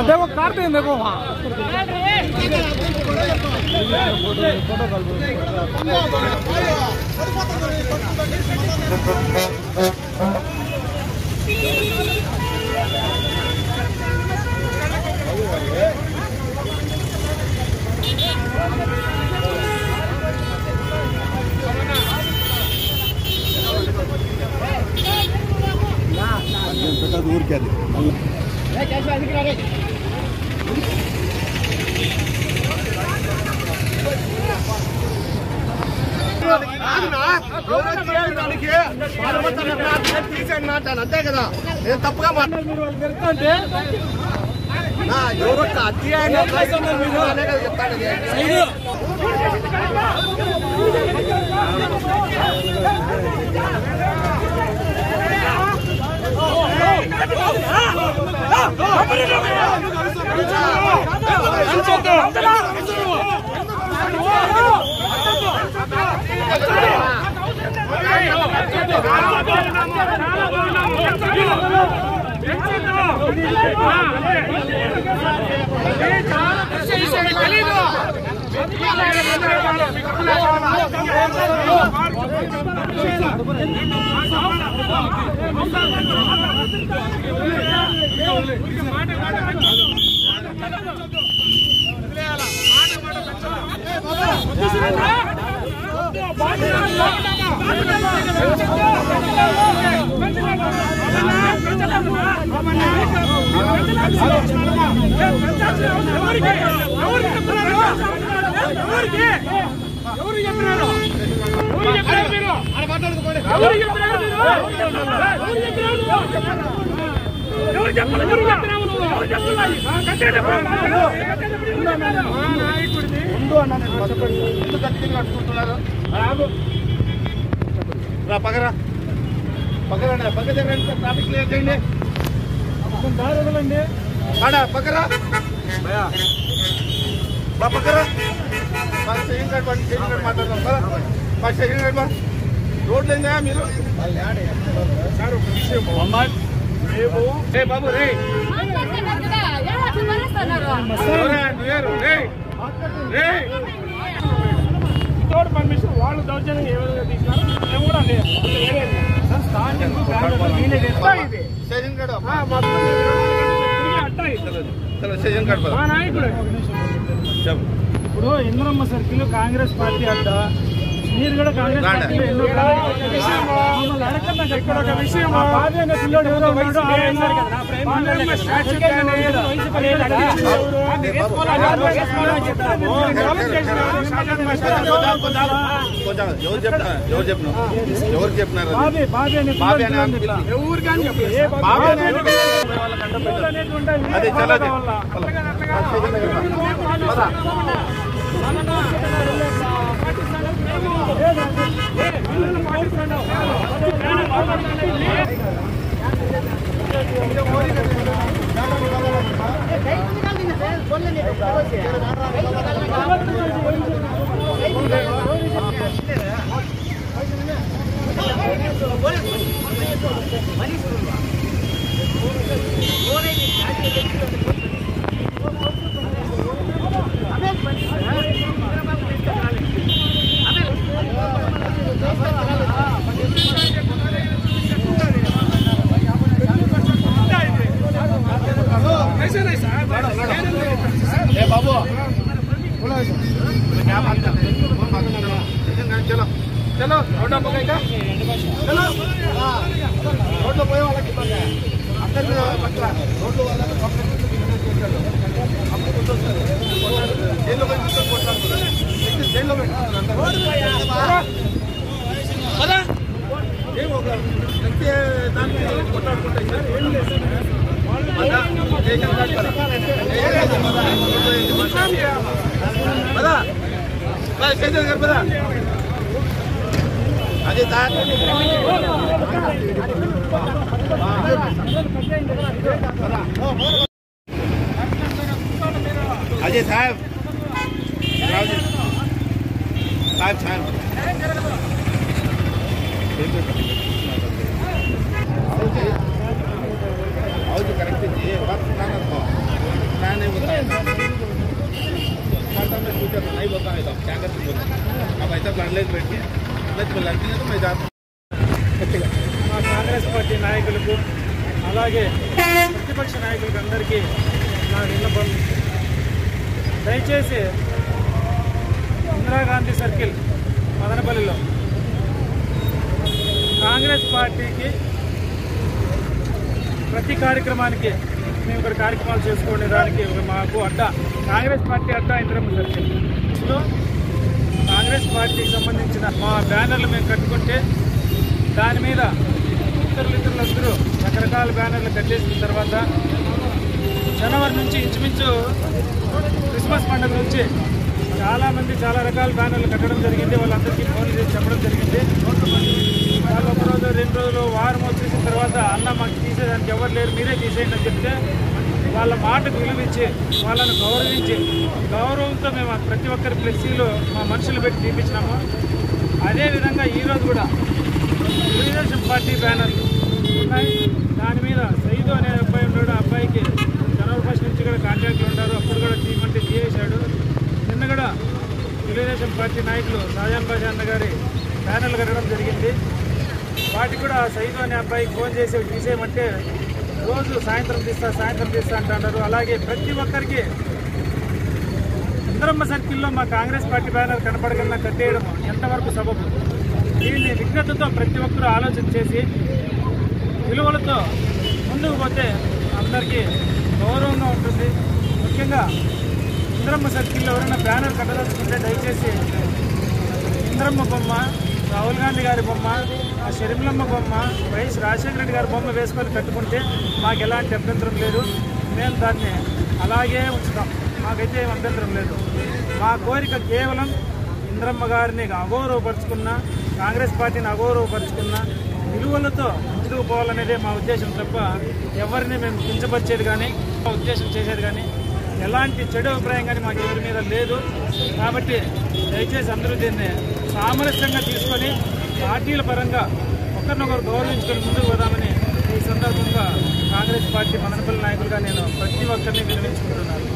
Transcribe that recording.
देखो काटते हैं देखो वहाँ दूर क्या అంతే కదా నేను తప్పుగా మాట్లాడుతుంటే ఎవరో అధ్యాయం చెప్తాను పగరా పగరా పక్క ట్రాఫిక్ క్లియర్ చేయండి దారి వదలండి పక్కరా పక్కరా సెకండ్ కార్డ్ మాట్లాడదాం కదా సెకండ్ కార్డ్ రోడ్లు ఏందా మీరు సార్ ఒక విషయం బాబు రే వితౌట్ పర్మిషన్ వాళ్ళు దౌర్జన్యం ఏ విధంగా తీసినారు మేము కూడా ఇప్పుడు ఇంద్రమ్మ సర్కిల్ కాంగ్రెస్ పార్టీ అడ్డ మీరు కూడా కాంగ్రెస్ పార్టీలో ఎన్నో ఇక్కడ ఒక విషయం బాబీ అనే పిల్లోడు ఎవరో ఉన్నాడు बाबू चलो चलो रोड पकड़ चलो रोड పోయే వాళ్ళకి అందరికీ రోడ్డు వాళ్ళకి జైల్లో పెట్టి కొట్టారు జైల్లో దానికి కొట్టాడుకుంటాయి సార్ ఏం లేదు अजय साहब अजय साहब साहब साहब करेक्ट प्लान नहीं बताया फ्यूचर नहीं बताया था क्या करते अब ऐसा प्लान ले बैठिए लड़की तो मैं जाता మా కాంగ్రెస్ పార్టీ నాయకులకు అలాగే ప్రతిపక్ష నాయకులకు అందరికీ నా విన్నపం దయచేసి ఇందిరాగాంధీ సర్కిల్ మదనపల్లిలో కాంగ్రెస్ పార్టీకి ప్రతి కార్యక్రమానికి మేము ఇక్కడ కార్యక్రమాలు చేసుకునే దానికి మాకు అడ్డా కాంగ్రెస్ పార్టీ అడ్డా ఇందిరమ్మ సర్కిల్లో కాంగ్రెస్ పార్టీకి సంబంధించిన మా బ్యానర్లు మేము కట్టుకుంటే దాని మీద ఇతరులందరూ రకరకాల బ్యానర్లు కట్టేసిన తర్వాత జనవరి నుంచి ఇంచుమించు క్రిస్మస్ పండుగ నుంచి చాలామంది చాలా రకాల బ్యానర్లు కట్టడం జరిగింది. వాళ్ళందరికీ ఫోన్లు చేసి చెప్పడం జరిగింది. వాళ్ళు ఒక రోజు 2 రోజులు వారం వచ్చేసిన తర్వాత అన్న మాకు తీసేదానికి ఎవరు లేరు మీరే తీసేయండి అని చెప్తే వాళ్ళ మాటకు విలువించి వాళ్ళను గౌరవించి గౌరవంతో మేము ప్రతి ఒక్కరి ఫ్లెక్సీలు మా మనుషులు పెట్టి తీపించినాము. అదేవిధంగా ఈరోజు కూడా తెలుగుదేశం పార్టీ బ్యానర్లు ఉన్నాయి. దాని మీద సైదు అనే అబ్బాయి ఉన్నాడు. ఆ అబ్బాయికి జనవరి 1 నుంచి కూడా కాంట్రాక్ట్లు ఉన్నారు. అప్పుడు కూడా తీయమంటే తీయేశాడు. నిన్న కూడా తెలుగుదేశం పార్టీ నాయకులు షాజాన్ బాషా అన్న గారి బ్యానర్లు కట్టడం జరిగింది. వాటికి కూడా సైదు అనే అబ్బాయికి ఫోన్ చేసి తీసేయమంటే రోజు సాయంత్రం తీస్తా అంటున్నారు. అలాగే ప్రతి ఒక్కరికి ఇందిరమ్మ సర్కిల్లో మా కాంగ్రెస్ పార్టీ బ్యానర్ కనపడకుండా కట్టేయడం ఎంతవరకు సబబు? దీన్ని విజ్ఞతతో ప్రతి ఒక్కరూ ఆలోచన చేసి విలువలతో ముందుకు పోతే అందరికీ గౌరవంగా ఉంటుంది. ముఖ్యంగా ఇందిరమ్మ సర్కిల్లో ఎవరైనా బ్యానర్ కట్టదలుచుకుంటే దయచేసి ఇందిరమ్మ బొమ్మ, రాహుల్ గాంధీ గారి బొమ్మ, ఆ షర్మిలమ్మ బొమ్మ, వైఎస్ రాజశేఖర రెడ్డి గారి బొమ్మ వేసుకొని కట్టుకుంటే మాకు ఎలాంటి అభ్యంతరం లేదు. మేము దాన్ని అలాగే ఉంచుతాం. మాకైతే ఏం అభ్యంతరం లేదు. మా కోరిక కేవలం ఇందిరమ్మ గారిని అగౌరవపరుచుకున్న, కాంగ్రెస్ పార్టీని అగౌరవపరుచుకున్న విలువలతో ముందుకు పోవాలనేదే మా ఉద్దేశం తప్ప ఎవరిని మేము కించపరిచేది కానీ ఉద్దేశం చేసేది కానీ ఎలాంటి చెడు అభిప్రాయం కానీ మాకు ఎవరి మీద లేదు. కాబట్టి దయచేసి అందరూ దీన్ని సామరస్యంగా తీసుకొని పార్టీల పరంగా ఒకరినొకరు గౌరవించుకొని ముందుకు పోదామని ఈ సందర్భంగా కాంగ్రెస్ పార్టీ మదనపల్లి నాయకులుగా నేను ప్రతి ఒక్కరిని వినిపించుకుంటున్నాను.